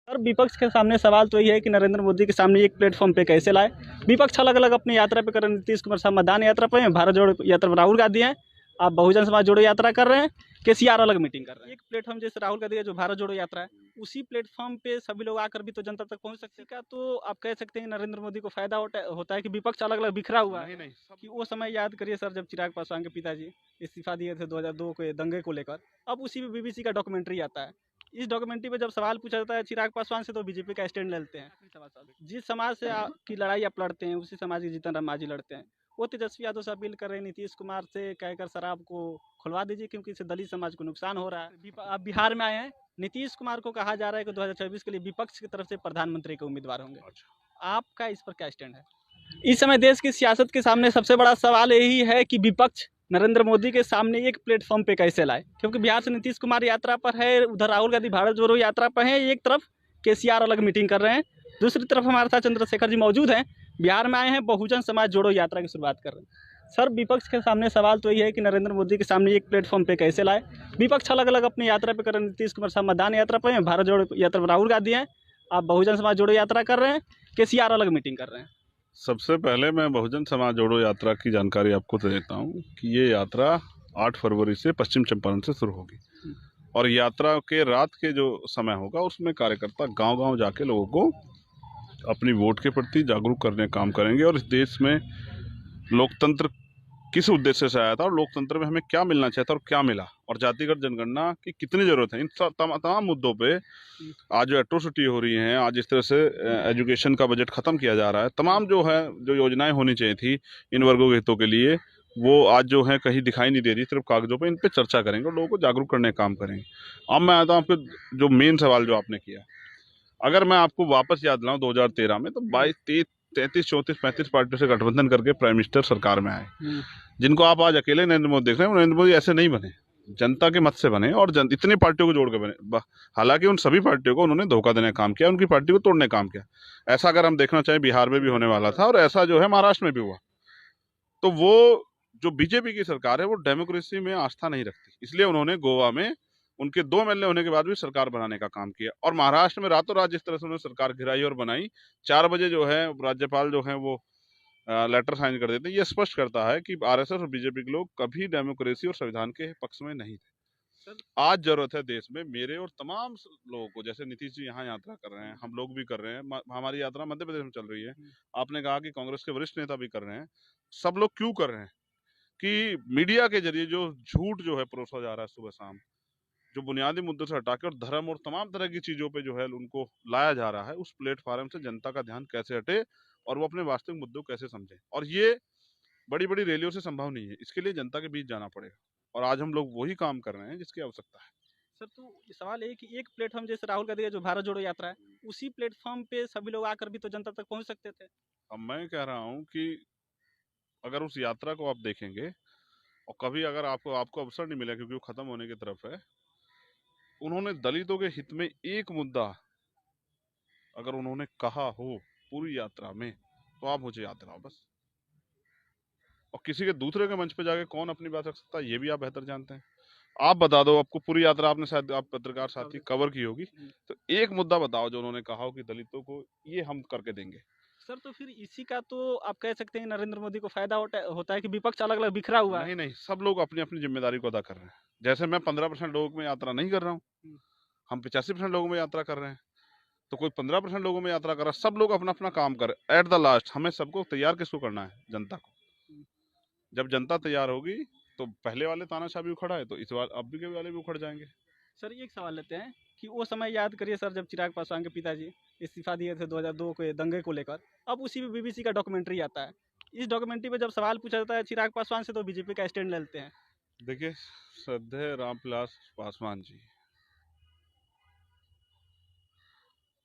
और विपक्ष के सामने सवाल तो ये है कि नरेंद्र मोदी के सामने एक प्लेटफॉर्म पे कैसे लाए। विपक्ष अलग अलग अपनी यात्रा पे कर रहे हैं। नीतीश कुमार साहब मतदान यात्रा पे हैं, भारत जोड़ो यात्रा पर राहुल गांधी हैं, आप बहुजन समाज जोड़ो यात्रा कर रहे हैं, केसीआर अलग मीटिंग कर रहे हैं। एक प्लेटफॉर्म जैसे राहुल गांधी का जो भारत जोड़ो यात्रा है, उसी प्लेटफॉर्म पे सभी लोग आकर भी तो जनता तक पहुंच सकते हैं। क्या तो आप कह सकते हैं नरेंद्र मोदी को फायदा होता है कि विपक्ष अलग अलग बिखरा हुआ है। नहीं कि वो समय याद करिए सर, जब चिराग पासवान के पिताजी इस्तीफा दिए थे 2002 के दंगे को लेकर। अब उसी में बीबीसी का डॉक्यूमेंट्री आता है। इस डॉक्यूमेंट्री में जब सवाल पूछा जाता है चिराग पासवान से, तो बीजेपी का स्टैंड लेते हैं। जिस समाज से की लड़ाई आप लड़ते हैं, उसी समाज की जीतन राम मांझी लड़ते हैं। वो तेजस्वी यादव से अपील कर रहे हैं नीतीश कुमार से कहकर शराब को खुलवा दीजिए, क्योंकि इससे दलित समाज को नुकसान हो रहा है। आप बिहार में आए हैं, नीतीश कुमार को कहा जा रहा है कि 2024 के लिए विपक्ष की तरफ से प्रधानमंत्री के उम्मीदवार होंगे। आपका इस पर क्या स्टैंड है? इस समय देश की सियासत के सामने सबसे बड़ा सवाल यही है कि विपक्ष नरेंद्र मोदी के सामने एक प्लेटफॉर्म पे कैसे लाए, क्योंकि बिहार से नीतीश कुमार यात्रा पर है, उधर राहुल गांधी भारत जोड़ो यात्रा पर है, एक तरफ केसीआर अलग मीटिंग कर रहे हैं, दूसरी तरफ हमारे साथ चंद्रशेखर जी मौजूद हैं, बिहार में आए हैं, बहुजन समाज जोड़ो यात्रा की शुरुआत कर रहे हैं। सर, विपक्ष के सामने सवाल तो ये है कि नरेंद्र मोदी के सामने एक प्लेटफॉर्म पे कैसे लाए। विपक्ष अलग अलग अपनी यात्रा पे कर रहे हैं। नीतीश कुमार साहब मतदान यात्रा पर हैं, भारत जोड़ो यात्रा पर राहुल गांधी हैं, आप बहुजन समाज जोड़ो यात्रा कर रहे हैं, केसीआर अलग मीटिंग कर रहे हैं। सबसे पहले मैं बहुजन समाज जोड़ो यात्रा की जानकारी आपको देता हूँ कि ये यात्रा 8 फरवरी से पश्चिम चंपारण से शुरू होगी और यात्रा के रात के जो समय होगा उसमें कार्यकर्ता गांव-गांव जाके लोगों को अपनी वोट के प्रति जागरूक करने का काम करेंगे और इस देश में लोकतंत्र किस उद्देश्य से आया था और लोकतंत्र में हमें क्या मिलना चाहिए था और क्या मिला और जातिगत जनगणना की कितनी जरूरत है, इन तमाम मुद्दों पे आज जो एट्रोसिटी हो रही है, आज इस तरह से एजुकेशन का बजट खत्म किया जा रहा है, तमाम जो है जो योजनाएं होनी चाहिए थी इन वर्गों के हितों के लिए, वो आज जो है कहीं दिखाई नहीं दे रही, सिर्फ कागजों पे इन पे चर्चा करेंगे और लोगों को जागरूक करने का काम करेंगे। अब मैं आता हूँ आपके जो मेन सवाल जो आपने किया, अगर मैं आपको वापस याद दिलाऊं 2013 में, तो 22, 33, 34, 35 पार्टियों से गठबंधन करके प्राइम मिनिस्टर सरकार में आए, जिनको आप आज अकेले नरेंद्र मोदी देख रहे हैं। नरेंद्र मोदी ऐसे नहीं बने, जनता के मत से बने और इतनी पार्टियों को जोड़ के बने। हालांकि उन सभी पार्टियों को उन्होंने धोखा देने का काम किया, उनकी पार्टी को तोड़ने का काम किया। ऐसा अगर हम देखना चाहें बिहार में भी होने वाला था और ऐसा जो है महाराष्ट्र में भी हुआ। तो वो जो बीजेपी की सरकार है वो डेमोक्रेसी में आस्था नहीं रखती, इसलिए उन्होंने गोवा में उनके 2 एमएलए होने के बाद भी सरकार बनाने का काम किया और महाराष्ट्र में रातों रात जिस तरह से उन्होंने सरकार गिराई और बनाई, 4 बजे जो है राज्यपाल जो है वो लेटर साइन कर देते हैं। ये स्पष्ट करता है कि आरएसएस और बीजेपी के लोग कभी डेमोक्रेसी और संविधान के पक्ष में नहीं थे। आज जरूरत है देश में मेरे और तमाम लोगों को, जैसे नीतीश जी यहाँ यात्रा कर रहे हैं, हम लोग भी कर रहे हैं, हमारी यात्रा मध्य प्रदेश में चल रही है, आपने कहा कि कांग्रेस के वरिष्ठ नेता भी कर रहे हैं। सब लोग क्यों कर रहे हैं कि मीडिया के जरिए जो झूठ जो है परोसा जा रहा है सुबह शाम, जो बुनियादी मुद्दों से हटा के और धर्म और तमाम तरह की चीजों पे जो है उनको लाया जा रहा है, उस प्लेटफॉर्म से जनता का ध्यान कैसे हटे और वो अपने वास्तविक मुद्दों कैसे समझे। और ये बड़ी बड़ी रैलियों से संभव नहीं है, इसके लिए जनता के बीच जाना पड़ेगा और आज हम लोग वही काम कर रहे हैं जिसकी आवश्यकता है। सर, तो सवाल है कि एक प्लेटफॉर्म जैसे राहुल गांधी का जो भारत जोड़ो यात्रा है, उसी प्लेटफॉर्म पे सभी लोग आकर भी तो जनता तक पहुंच सकते थे। अब मैं कह रहा हूँ कि अगर उस यात्रा को आप देखेंगे और कभी अगर आपको आपको अवसर नहीं मिला क्योंकि वो खत्म होने की तरफ है, उन्होंने दलितों के हित में एक मुद्दा अगर उन्होंने कहा हो पूरी यात्रा में, तो आप मुझे याद दिलाओ बस। और किसी के दूसरे के मंच पे जाके कौन अपनी बात रख सकता है, ये भी आप बेहतर जानते हैं। आप बता दो, आपको पूरी यात्रा आपने शायद आप पत्रकार साथी कवर की होगी, तो एक मुद्दा बताओ जो उन्होंने कहा हो कि दलितों को ये हम करके देंगे। सर, तो फिर इसी का तो आप कह सकते हैं नरेंद्र मोदी को फायदा होता है कि विपक्ष अलग अलग बिखरा हुआ है। नहीं नहीं, सब लोग अपनी अपनी जिम्मेदारी को अदा कर रहे हैं। जैसे मैं 15% लोगों में यात्रा नहीं कर रहा हूँ, हम 85% लोगों में यात्रा कर रहे हैं, तो कोई 15% लोगों में यात्रा कर रहा है। सब लोग अपना अपना काम कर रहे हैं। एट द लास्ट हमें सबको तैयार किसको करना है? जनता को। जब जनता तैयार होगी तो पहले वाले तानाशाह भी उखड़ा है, तो इस बार अब भी के वाले भी उखड़ जाएंगे। सर, एक सवाल लेते हैं कि वो समय याद करिए सर, जब चिराग पासवान के पिताजी इस्तीफा दिए थे 2002 के दंगे को लेकर। अब उसी में बीबीसी का डॉक्यूमेंट्री आता है। इस डॉक्यूमेंट्री में जब सवाल पूछा जाता है चिराग पासवान से, तो बीजेपी का स्टैंड लेते हैं। देखिए, श्रद्धेय रामविलास पासवान जी,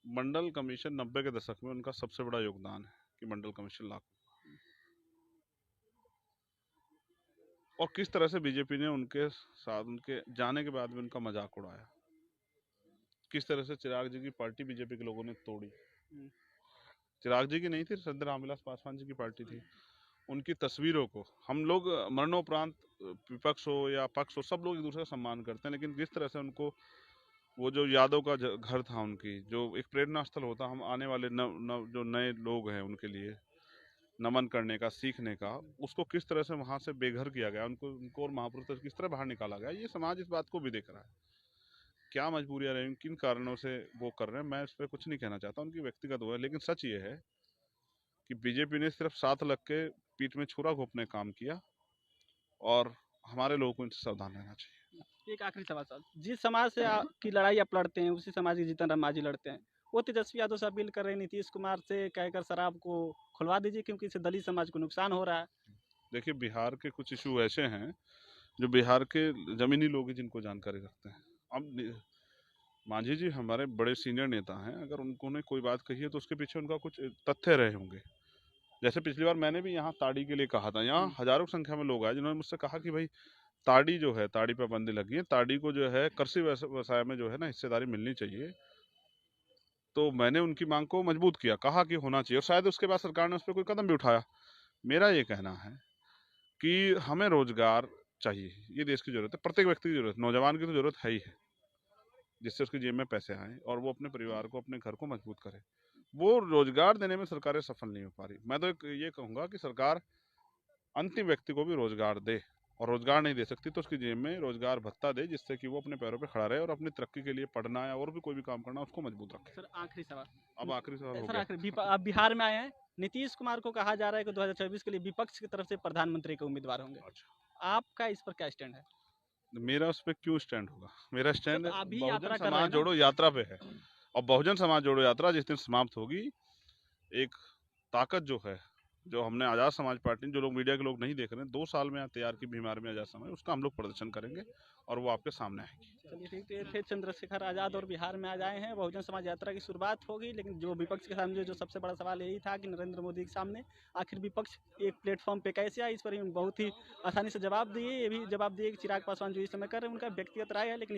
मंडल कमीशन 90 के दशक में उनका सबसे बड़ा योगदान है कि मंडल कमीशन लागू, और किस तरह से बीजेपी ने उनके साथ उनके जाने के बाद भी उनका मजाक उड़ाया, किस तरह से चिराग जी की पार्टी बीजेपी के लोगों ने तोड़ी। चिराग जी की नहीं थी, श्रद्धेय रामविलास पासवान जी की पार्टी थी। उनकी तस्वीरों को हम लोग मरणोपरांत, विपक्ष हो या पक्ष हो, सब लोग एक दूसरे का सम्मान करते हैं, लेकिन जिस तरह से उनको वो जो यादव का घर था उनकी, जो एक प्रेरणा स्थल होता, हम आने वाले जो नए लोग हैं उनके लिए नमन करने का, सीखने का, उसको किस तरह से वहाँ से बेघर किया गया, उनको और महापुरुष तक किस तरह बाहर निकाला गया, ये समाज इस बात को भी देख रहा है। क्या मजबूरियां रही, किन कारणों से वो कर रहे हैं, मैं इस पर कुछ नहीं कहना चाहता, उनकी व्यक्तिगत वो है। लेकिन सच ये है कि बीजेपी ने सिर्फ 7 लाख के पीठ में छुरा घोंपने काम किया, और हमारे लोगों को इनसे सावधान रहना चाहिए। एक आखिरी सवाल साहब, जिस समाज से की लड़ाई आप लड़ते हैं उसी समाज की जीतन राम मांझी लड़ते हैं, वो तेजस्वी यादव से अपील कर रहे हैं नीतीश कुमार से कहकर शराब को खुलवा दीजिए क्योंकि इससे दलित समाज को नुकसान हो रहा है। देखिए, बिहार के कुछ इशू ऐसे हैं जो बिहार के जमीनी लोग ही जिनको जानकारी रखते हैं। अब मांझी जी हमारे बड़े सीनियर नेता हैं, अगर उन्होंने कोई बात कही है तो उसके पीछे उनका कुछ तथ्य रहे होंगे। जैसे पिछली बार मैंने भी यहाँ ताड़ी के लिए कहा था, यहाँ हजारों की संख्या में लोग आए जिन्होंने मुझसे कहा कि भाई ताड़ी जो है, ताड़ी पर पाबंदी लगी है, ताड़ी को जो है कृषि व्यवसाय में जो है ना हिस्सेदारी मिलनी चाहिए। तो मैंने उनकी मांग को मजबूत किया, कहा कि होना चाहिए, और शायद उसके बाद सरकार ने उस पर कोई कदम भी उठाया। मेरा ये कहना है कि हमें रोजगार चाहिए, ये देश की जरूरत है, प्रत्येक व्यक्ति की जरूरत, नौजवान की तो जरूरत है ही है, जिससे उसकी जेब में पैसे आए और वो अपने परिवार को, अपने घर को मजबूत करे। वो रोजगार देने में सरकारें सफल नहीं हो पा रही। मैं तो ये कहूंगा कि सरकार अंतिम व्यक्ति को भी रोजगार दे, और रोजगार नहीं दे सकती तो उसकी जेब में रोजगार भत्ता दे, जिससे कि वो अपने पैरों पे खड़ा रहे और अपनी तरक्की के लिए पढ़ना या और भी कोई भी काम करना उसको मजबूत रखे। सर आखिरी सवाल, अब आखिरी सवाल हो सर गया। आखिरी, आप बिहार में आए हैं, नीतीश कुमार को कहा जा रहा है कि 2024 के लिए विपक्ष की तरफ से प्रधानमंत्री के उम्मीदवार होंगे, अच्छा, आपका इस पर क्या स्टैंड है? मेरा उस पर क्यों स्टैंड होगा? मेरा स्टैंड आप भी बहुजन यात्रा कर रहे समाज हैं ना? जोड़ो यात्रा पे है, और बहुजन समाज जोड़ो यात्रा जिस दिन समाप्त होगी, एक ताकत जो है, जो हमने आज़ाद समाज पार्टी, जो लोग मीडिया के लोग नहीं देख रहे हैं, 2 साल में तैयार की बीमार में आज़ाद समाज, उसका हम लोग प्रदर्शन करेंगे और वो आपके सामने आएगी। चलिए ठीक, तो ये थे चंद्रशेखर आज़ाद और बिहार में आज आए हैं। बहुजन समाज यात्रा की शुरुआत होगी, लेकिन जो विपक्ष के सामने जो सबसे बड़ा सवाल यही था कि नरेंद्र मोदी के सामने आखिर विपक्ष एक प्लेटफॉर्म पे कैसे आया, इस पर बहुत ही आसानी से जवाब दिए। ये भी जवाब दिए कि चिराग पासवान जो इस समय कर रहे हैं उनका व्यक्तिगत राय है, लेकिन